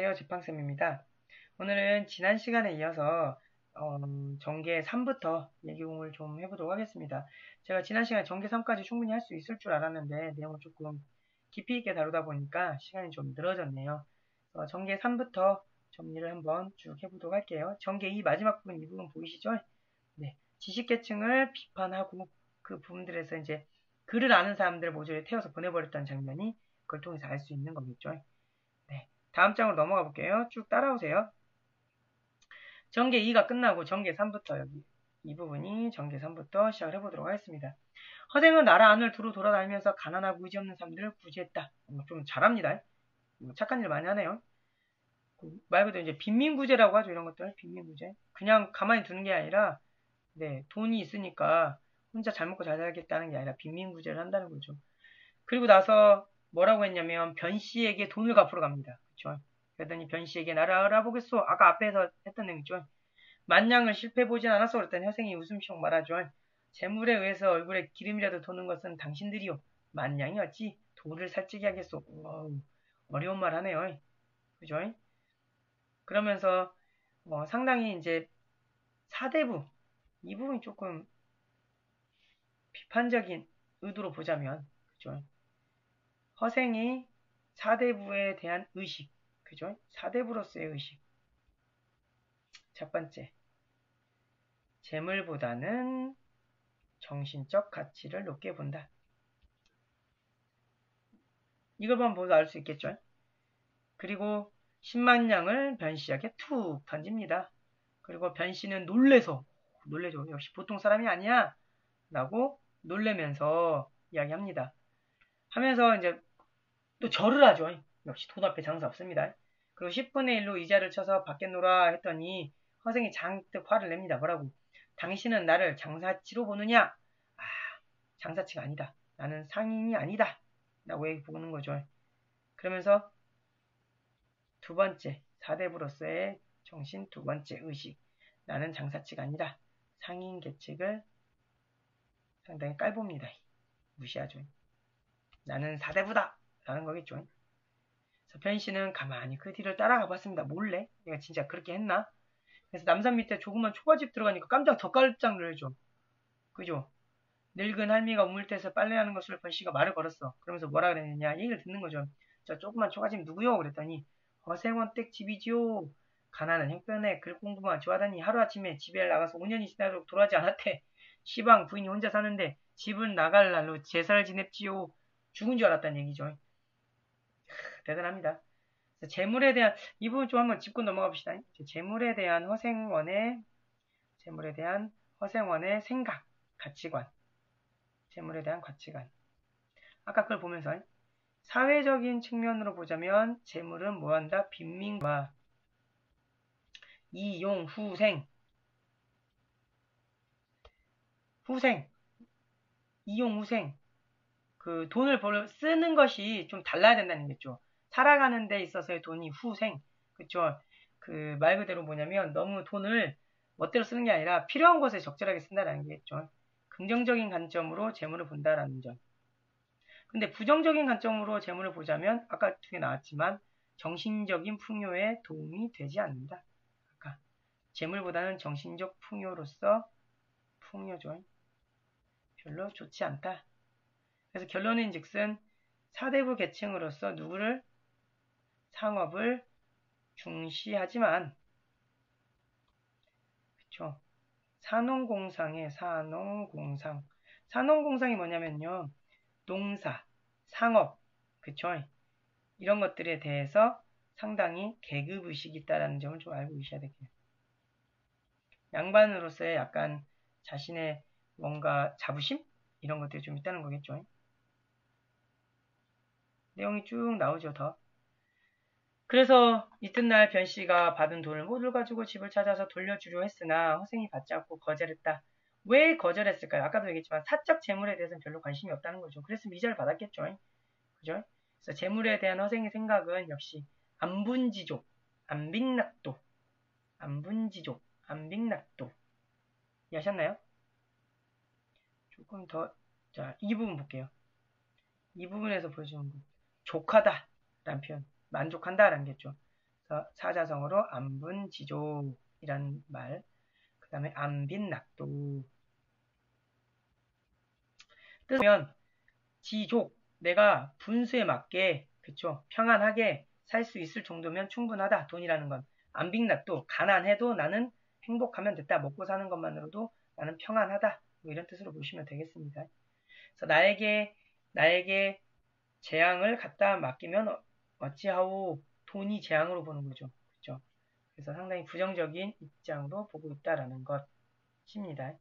안녕하세요. 제빵쌤입니다. 오늘은 지난 시간에 이어서 전개 3부터 얘기를 좀 해보도록 하겠습니다. 제가 지난 시간에 전개 3까지 충분히 할 수 있을 줄 알았는데 내용을 조금 깊이 있게 다루다 보니까 시간이 좀 늘어졌네요. 전개 3부터 정리를 한번 쭉 해보도록 할게요. 전개 2 마지막 부분 이 부분 보이시죠? 네, 지식계층을 비판하고 그 부분들에서 이제 글을 아는 사람들 모조리 태워서 보내버렸다는 장면이 그걸 통해서 알 수 있는 거겠죠. 네, 다음 장으로 넘어가 볼게요. 쭉 따라오세요. 전개 2가 끝나고 전개 3부터 여기 이 부분이 전개 3부터 시작을 해보도록 하겠습니다. 허생은 나라 안을 두루 돌아다니면서 가난하고 의지 없는 사람들을 구제했다. 좀 잘합니다. 착한 일 많이 하네요. 말 그대로 이제 빈민구제라고 하죠. 이런 것들 빈민구제. 그냥 가만히 두는 게 아니라 네, 돈이 있으니까 혼자 잘 먹고 잘 살겠다는 게 아니라 빈민구제를 한다는 거죠. 그리고 나서 뭐라고 했냐면 변 씨에게 돈을 갚으러 갑니다. 그렇죠? 그랬더니 변 씨에게 나를 알아보겠소. 아까 앞에서 했던 내용이죠. 만냥을 실패해보진 않았어. 그랬더니 혜생이 웃음쇼 말하죠. 재물에 의해서 얼굴에 기름이라도 도는 것은 당신들이요. 만냥이 어찌 돌을 살찌게 하겠소. 어려운 말 하네요. 그죠? 그러면서 상당히 이제 사대부 이 부분이 조금 비판적인 의도로 보자면 그죠? 허생이 사대부에 대한 의식, 그죠? 사대부로서의 의식. 첫 번째, 재물보다는 정신적 가치를 높게 본다. 이걸 보면 알 수 있겠죠? 그리고 10만 냥을 변씨에게 툭 던집니다. 그리고 변씨는 놀래죠. 역시 보통 사람이 아니야. 라고 놀래면서 이야기합니다. 하면서 이제 또 절을 하죠. 역시 돈 앞에 장사 없습니다. 그리고 10분의 1로 이자를 쳐서 밖에 놀아 했더니 허생이 잔뜩 화를 냅니다. 뭐라고? 당신은 나를 장사치로 보느냐? 아, 장사치가 아니다. 나는 상인이 아니다. 라고 보는 거죠. 그러면서 두 번째, 사대부로서의 정신 두 번째 의식. 나는 장사치가 아니다. 상인 계책을 상당히 깔봅니다. 무시하죠. 나는 사대부다. 라는 거겠죠. 그래서 변 씨는 가만히 그 뒤를 따라가 봤습니다. 몰래. 내가 진짜 그렇게 했나? 그래서 남산 밑에 조그만 초가집 들어가니까 더 깜짝 놀라죠. 그죠? 늙은 할미가 우물대에서 빨래하는 것을 변 씨가 말을 걸었어. 그러면서 뭐라 그랬느냐? 얘기를 듣는 거죠. 저 조그만 초가집 누구요? 그랬더니 허생원댁 집이지요. 가난한 형편에 글 공부만 좋아하더니 하루아침에 집에 나가서 5년이 지나도록 돌아오지 않았대. 시방 부인이 혼자 사는데 집을 나갈 날로 제사를 지냈지요. 죽은 줄 알았다는 얘기죠. 대단합니다. 재물에 대한 이 부분 좀 한번 짚고 넘어가 봅시다. 재물에 대한 허생원의 생각, 가치관. 재물에 대한 가치관. 아까 그걸 보면서 사회적인 측면으로 보자면 재물은 뭐한다? 빈민과 이용, 후생, 이용, 후생. 그 돈을 쓰는 것이 좀 달라야 된다는 거죠. 살아가는 데 있어서의 돈이 후생. 그쵸? 그 말 그대로 뭐냐면 너무 돈을 멋대로 쓰는 게 아니라 필요한 곳에 적절하게 쓴다는 게 있죠. 긍정적인 관점으로 재물을 본다라는 점. 근데 부정적인 관점으로 재물을 보자면 아까 두 개 나왔지만 정신적인 풍요에 도움이 되지 않는다. 아까 재물보다는 정신적 풍요로서 풍요죠. 별로 좋지 않다. 그래서 결론인 즉슨 사대부 계층으로서 누구를 상업을 중시하지만 그쵸? 산업공상이 뭐냐면요. 농사, 상업, 그쵸? 이런 것들에 대해서 상당히 계급의식이 있다는 점을 좀 알고 계셔야 되겠네요. 양반으로서의 약간 자신의 뭔가 자부심? 이런 것들이 좀 있다는 거겠죠. 내용이 쭉 나오죠, 더. 그래서 이튿날 변 씨가 받은 돈을 모두 가지고 집을 찾아서 돌려주려 했으나 허생이 받지 않고 거절했다. 왜 거절했을까요? 아까도 얘기했지만 사적 재물에 대해서는 별로 관심이 없다는 거죠. 그래서 미자를 받았겠죠. 그죠? 그래서 재물에 대한 허생의 생각은 역시 안분지족, 안빅낙도, 이해하셨나요? 조금 더, 자, 이 부분 볼게요. 이 부분에서 보여주는 거. 족하다 라는 표현, 만족한다 라는 게죠. 그래서 사자성어로 안분지족이란 말, 그 다음에 안빈낙도. 뜻은 지족, 내가 분수에 맞게, 그쵸, 평안하게 살 수 있을 정도면 충분하다. 돈이라는 건. 안빈낙도, 가난해도 나는 행복하면 됐다. 먹고 사는 것만으로도 나는 평안하다. 뭐 이런 뜻으로 보시면 되겠습니다. 그래서 나에게 재앙을 갖다 맡기면 어찌하오. 돈이 재앙으로 보는 거죠. 그렇죠? 그래서 상당히 부정적인 입장으로 보고 있다라는 것입니다.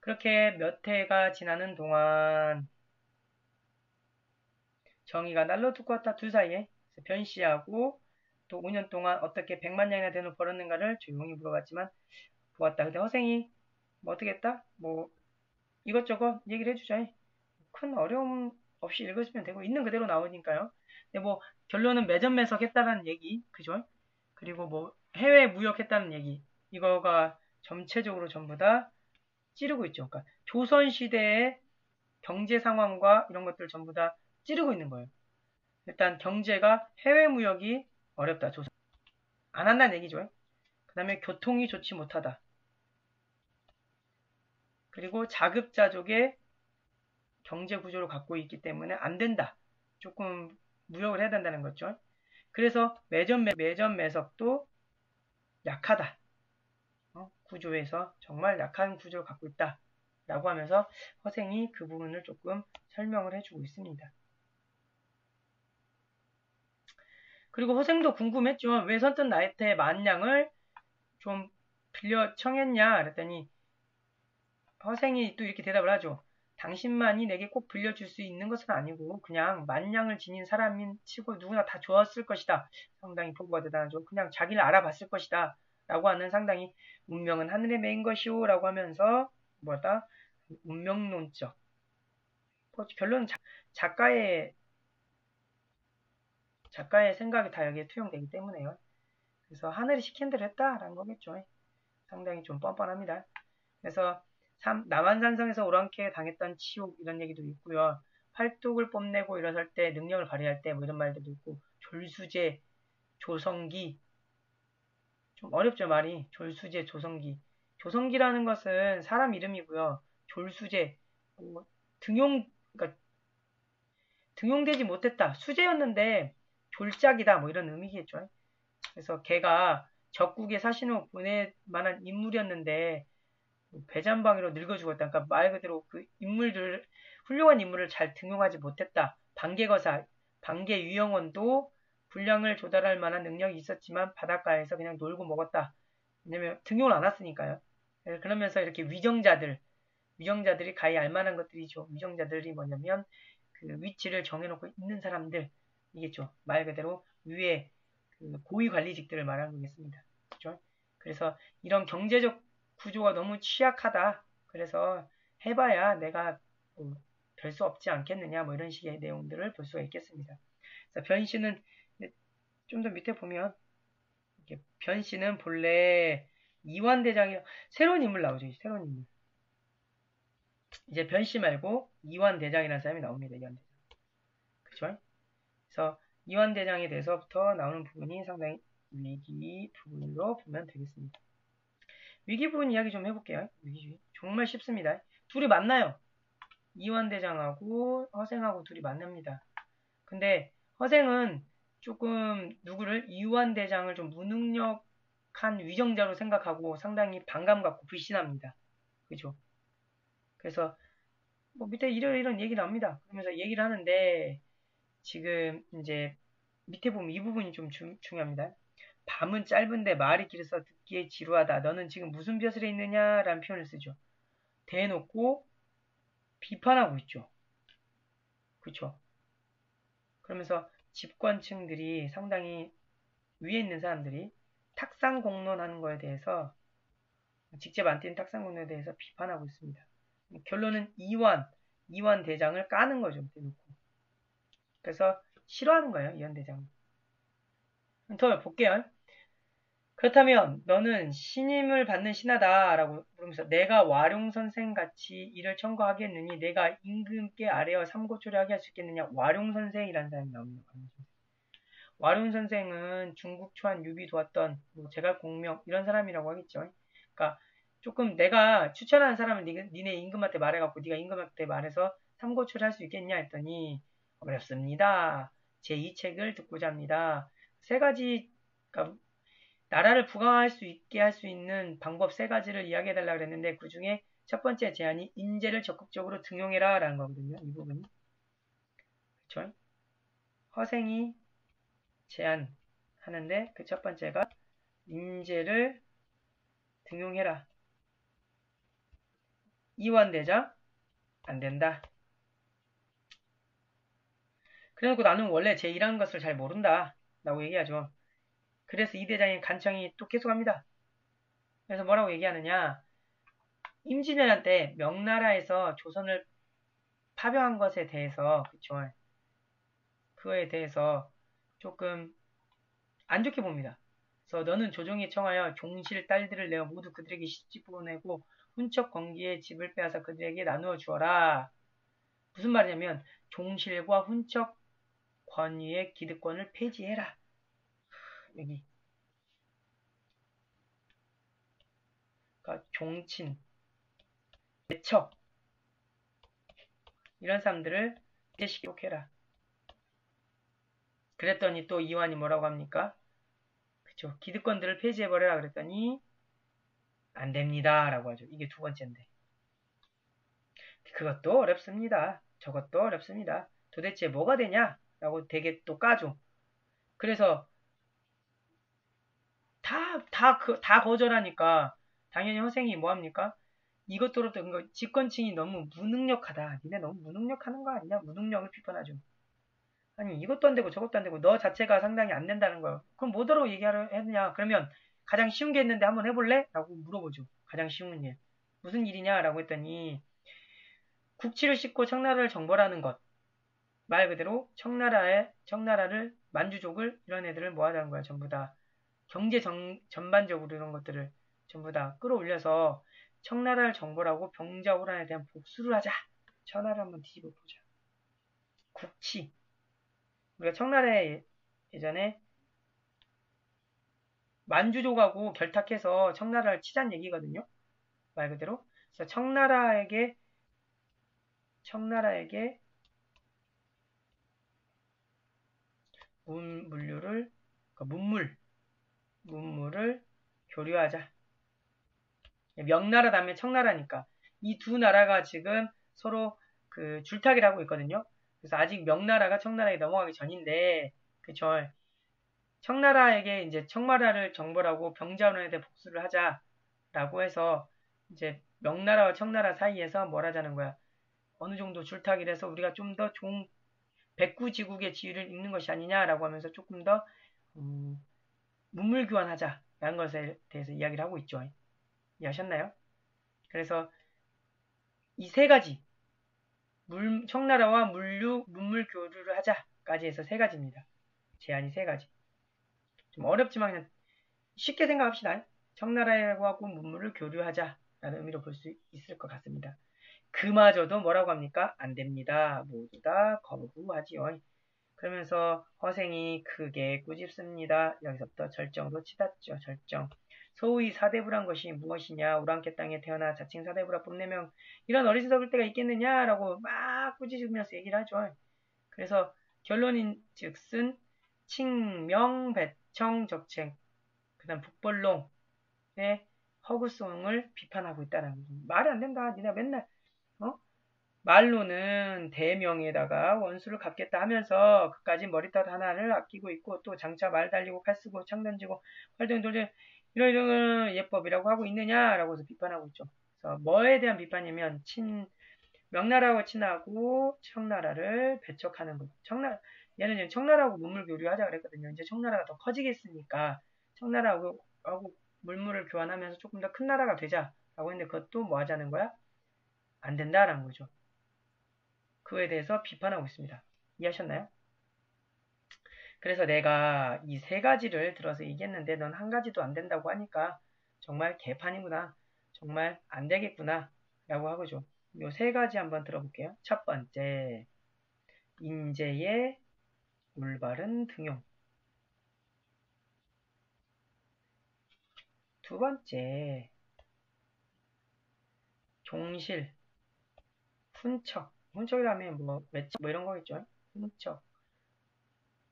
그렇게 몇 해가 지나는 동안 정의가 날로 두꺼웠다. 둘 사이에 변씨하고 또 5년 동안 어떻게 100만 양이나 되는 벌었는가를 조용히 물어봤지만 보았다. 근데 허생이 뭐 어떻게 했다? 뭐 이것저것 얘기를 해주자. 큰 어려움 없이 읽으시면 되고 있는 그대로 나오니까요. 근데 뭐 결론은 매점매석했다는 얘기, 그죠? 그리고 뭐 해외 무역했다는 얘기, 이거가 전체적으로 전부 다 찌르고 있죠. 그러니까 조선 시대의 경제 상황과 이런 것들 전부 다 찌르고 있는 거예요. 일단 경제가 해외 무역이 어렵다. 조선 안 한다는 얘기죠. 그 다음에 교통이 좋지 못하다. 그리고 자급자족의 경제 구조를 갖고 있기 때문에 안 된다. 조금 무역을 해야 된다는 거죠. 그래서 매점 매석도 약하다. 구조에서 정말 약한 구조를 갖고 있다. 라고 하면서 허생이 그 부분을 조금 설명을 해주고 있습니다. 그리고 허생도 궁금했죠. 왜 선뜻 나한테 만냥을 좀 빌려 청했냐 그랬더니 허생이 또 이렇게 대답을 하죠. 당신만이 내게 꼭 빌려줄 수 있는 것은 아니고 그냥 만냥을 지닌 사람인 치고 누구나 다 좋았을 것이다. 상당히 포부가 대단하죠. 그냥 자기를 알아봤을 것이다. 라고 하는 상당히 운명은 하늘에 매인 것이오 라고 하면서 뭐다? 운명론적. 결론은 작가의 생각이 다 여기에 투영되기 때문에요. 그래서 하늘이 시킨 대로 했다라는 거겠죠. 상당히 좀 뻔뻔합니다. 그래서 남한산성에서 오랑캐에 당했던 치욕 이런 얘기도 있고요. 활뚝을 뽐내고 일어설 때 능력을 발휘할 때 뭐 이런 말들도 있고 졸수제, 조성기 좀 어렵죠 말이. 졸수제, 조성기. 조성기라는 것은 사람 이름이고요. 졸수제 뭐 그러니까 등용되지 못했다. 수제였는데 졸작이다 뭐 이런 의미겠죠. 그래서 걔가 적국에 사신 후 보낼 만한 인물이었는데 배잔방이로 늙어 죽었다. 그러니까 말 그대로 그 인물들 훌륭한 인물을 잘 등용하지 못했다. 반개거사, 반개 유영원도 분량을 조달할 만한 능력이 있었지만 바닷가에서 그냥 놀고 먹었다. 왜냐면 등용을 안 왔으니까요. 그러면서 이렇게 위정자들이 가히 알만한 것들이죠. 위정자들이 뭐냐면 그 위치를 정해놓고 있는 사람들이겠죠. 말 그대로 위에 그 고위 관리직들을 말하는 거겠습니다. 그렇죠? 그래서 이런 경제적 구조가 너무 취약하다. 그래서 해봐야 내가 별 수 없지 않겠느냐 뭐 이런 식의 내용들을 볼 수가 있겠습니다. 그래서 변씨는 좀 더 밑에 보면 변씨는 본래 이완대장이 새로운 인물 나오죠. 새로운 인물. 이제 변씨 말고 이완대장이라는 사람이 나옵니다. 이완대장. 그쵸? 그래서 이완대장에 대해서부터 나오는 부분이 상당히 위기 부분으로 보면 되겠습니다. 위기 부분 이야기 좀 해볼게요. 위기 정말 쉽습니다. 둘이 만나요. 이완대장하고 허생하고 둘이 만납니다. 근데 허생은 조금 누구를 이완대장을 좀 무능력한 위정자로 생각하고 상당히 반감 갖고 불신합니다. 그죠? 그래서 뭐 밑에 이런 얘기 나옵니다. 그러면서 얘기를 하는데 지금 이제 밑에 보면 이 부분이 좀 중요합니다. 밤은 짧은데 말이 길어서 듣기에 지루하다. 너는 지금 무슨 벼슬에 있느냐? 라는 표현을 쓰죠. 대놓고 비판하고 있죠. 그쵸? 그러면서 집권층들이 상당히 위에 있는 사람들이 탁상 공론하는 거에 대해서 직접 안 뛴 탁상 공론에 대해서 비판하고 있습니다. 결론은 이완 대장을 까는 거죠. 대놓고. 그래서 싫어하는 거예요. 이완 대장. 더 볼게요. 그렇다면 너는 신임을 받는 신하다 라고 물으면서 내가 와룡선생같이 일을 청구하겠느니 내가 임금께 아래어 삼고초려하게 할 수 있겠느냐. 와룡선생이라는 사람이 나옵니다. 와룡 선생은 중국 초안 유비 도왔던 뭐 제갈공명 이런 사람이라고 하겠죠. 그러니까 조금 내가 추천하는 사람은 니네 임금한테 말해갖고 네가 임금한테 말해서 삼고초를 할 수 있겠냐 했더니 어렵습니다. 제 이 책을 듣고자 합니다. 세 가지 그러니까 나라를 부강할 수 있게 할 수 있는 방법 세 가지를 이야기해달라 그랬는데 그 중에 첫 번째 제안이 인재를 적극적으로 등용해라 라는 거거든요. 이 부분이. 그쵸? 허생이 제안하는데 그 첫 번째가 인재를 등용해라. 이완대자 안 된다. 그래놓고 나는 원래 제 일하는 것을 잘 모른다 라고 얘기하죠. 그래서 이 대장의 간청이 또 계속합니다. 그래서 뭐라고 얘기하느냐. 임진왜란 때 명나라에서 조선을 파병한 것에 대해서 그쵸. 그거에 대해서 조금 안 좋게 봅니다. 그래서 너는 조정에 청하여 종실 딸들을 내어 모두 그들에게 시집 보내고 훈척 건기의 집을 빼앗아 그들에게 나누어 주어라. 무슨 말이냐면 종실과 훈척 권위의 기득권을 폐지해라. 여기 그러니까 종친, 내척 이런 사람들을 폐지시켜라. 그랬더니 또 이완이 뭐라고 합니까? 그쵸. 기득권들을 폐지해버려라 그랬더니 안 됩니다 라고 하죠. 이게 두 번째인데 그것도 어렵습니다. 저것도 어렵습니다. 도대체 뭐가 되냐? 라고 되게 또 까죠. 그래서 다 거절하니까 당연히 허생이 뭐합니까? 이것도 어렵다. 집권층이 너무 무능력하다. 니네 너무 무능력하는 거 아니냐? 무능력을 비판하죠. 아니 이것도 안 되고 저것도 안 되고 너 자체가 상당히 안 된다는 거예요. 그럼 뭐더러 얘기하려 했느냐? 그러면 가장 쉬운 게 있는데 한번 해볼래? 라고 물어보죠. 가장 쉬운 일. 무슨 일이냐? 라고 했더니 국치를 싣고 청나라를 정벌하는 것. 말 그대로 청나라를 만주족을 이런 애들을 모아자는 거야. 전부 다. 전반적으로 이런 것들을 전부 다 끌어올려서 청나라를 정벌하고 병자호란에 대한 복수를 하자. 천하를 한번 뒤집어 보자. 국치. 우리가 청나라에 예전에 만주족하고 결탁해서 청나라를 치자는 얘기거든요. 말 그대로. 그래서 청나라에게 문물을 교류하자. 명나라 다음에 청나라니까 이 두 나라가 지금 서로 그 줄타기를 하고 있거든요. 그래서 아직 명나라가 청나라에 넘어가기 전인데 그쵸. 청나라에게 이제 청나라를 정벌하고 병자호란에 대해 복수를 하자라고 해서 이제 명나라와 청나라 사이에서 뭘 하자는 거야. 어느 정도 줄타기를 해서 우리가 좀 더 백구지국의 지위를 잇는 것이 아니냐라고 하면서 조금 더 문물 교환하자라는 것에 대해서 이야기를 하고 있죠. 이해하셨나요? 그래서 이 세 가지 청나라와 문물 교류를 하자까지 해서 세 가지입니다. 제안이 세 가지. 좀 어렵지만 그냥 쉽게 생각합시다. 청나라하고 문물을 교류하자라는 의미로 볼 수 있을 것 같습니다. 그마저도 뭐라고 합니까? 안 됩니다. 모두 다 거부하지요. 그러면서 허생이 크게 꾸짖습니다. 여기서부터 절정도 치닫죠. 절정. 소위 사대부란 것이 무엇이냐? 우랑캐 땅에 태어나 자칭 사대부라 뽐내면 이런 어리석을 때가 있겠느냐라고 막 꾸짖으면서 얘기를 하죠. 그래서 결론인 즉슨 칭명배청적책 그 다음 북벌롱의 허구송을 비판하고 있다는 거죠. 말이 안 된다. 니네 맨날 말로는 대명에다가 원수를 갚겠다 하면서 그까지 머리털 하나를 아끼고 있고 또 장차 말 달리고 칼 쓰고 창 던지고 활동 돌려 이런 예법이라고 하고 있느냐라고 해서 비판하고 있죠. 그래서 뭐에 대한 비판이면 명나라하고 친하고 청나라를 배척하는 것. 얘는 지금 청나라하고 문물 교류하자 그랬거든요. 이제 청나라가 더 커지겠으니까 청나라하고 물물을 교환하면서 조금 더 큰 나라가 되자라고 했는데 그것도 뭐 하자는 거야? 안 된다라는 거죠. 그에 대해서 비판하고 있습니다. 이해하셨나요? 그래서 내가 이 세 가지를 들어서 얘기했는데 넌 한 가지도 안 된다고 하니까 정말 개판이구나. 정말 안 되겠구나. 라고 하고죠. 요 세 가지 한번 들어볼게요. 첫 번째, 인재의 올바른 등용. 두 번째, 종실, 훈척. 훈척이라면 뭐 외척 뭐 이런 거겠죠. 훈척.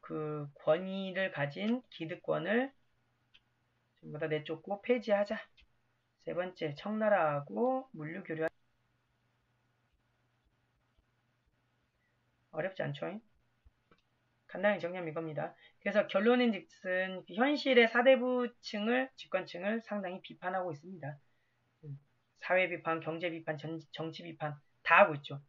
그 권위를 가진 기득권을 전부 다 내쫓고 폐지하자. 세 번째, 청나라하고 물류교류. 어렵지 않죠? 간단히 정리하면 이겁니다. 그래서 결론인즉슨 현실의 사대부층을 집권층을 상당히 비판하고 있습니다. 사회 비판, 경제 비판, 정치 비판 다 하고 있죠.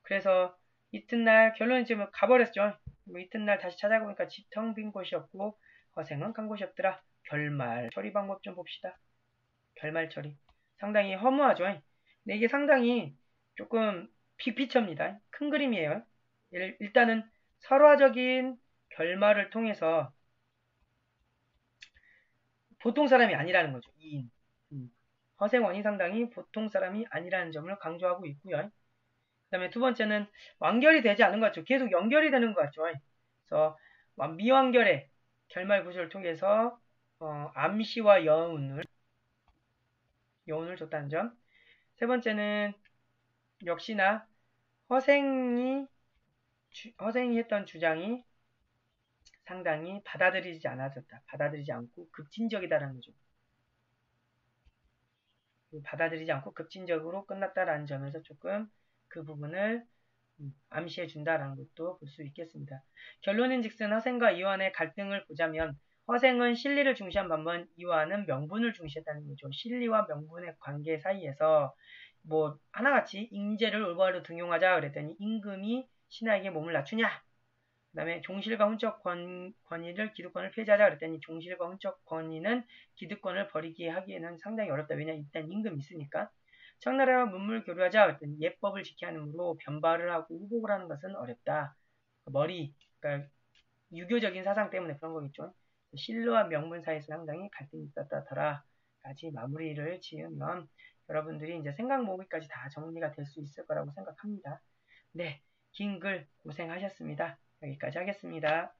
그래서 이튿날 결론이 지금 가버렸죠. 뭐 이튿날 다시 찾아보니까 집 텅 빈 곳이었고 허생은 간 곳이 없더라. 결말 처리 방법 좀 봅시다. 결말 처리 상당히 허무하죠. 근데 이게 상당히 조금 빅피처입니다. 큰 그림이에요. 일단은 설화적인 결말을 통해서 보통 사람이 아니라는 거죠. 2인. 허생원이 상당히 보통 사람이 아니라는 점을 강조하고 있고요. 그 다음에 두 번째는 완결이 되지 않은 것 같죠. 계속 연결이 되는 것 같죠. 그래서 미완결의 결말 구조를 통해서 암시와 여운을 줬다는 점. 세 번째는 역시나 허생이 했던 주장이 상당히 받아들이지 않아졌다. 받아들이지 않고 급진적이다라는 거죠. 받아들이지 않고 급진적으로 끝났다라는 점에서 조금 그 부분을 암시해 준다라는 것도 볼 수 있겠습니다. 결론인즉슨 허생과 이완의 갈등을 보자면 허생은 실리를 중시한 반면 이완은 명분을 중시했다는 거죠. 실리와 명분의 관계 사이에서 뭐 하나같이 인재를 올바로 등용하자 그랬더니 임금이 신하에게 몸을 낮추냐? 그 다음에 종실과 훈적 권위를 기득권을 폐지하자 그랬더니 종실과 훈적 권위는 기득권을 버리게 하기에는 상당히 어렵다. 왜냐하면 일단 임금이 있으니까. 청나라와 문물 교류하자 그랬더니 예법을 지켜야 하므로 변발을 하고 후복을 하는 것은 어렵다. 그러니까 유교적인 사상 때문에 그런 거겠죠. 실루와 명분 사이에서 상당히 갈등이 있었다더라까지 마무리를 지으면 여러분들이 이제 생각 모으기까지 다 정리가 될 수 있을 거라고 생각합니다. 네, 긴 글 고생하셨습니다. 여기까지 하겠습니다.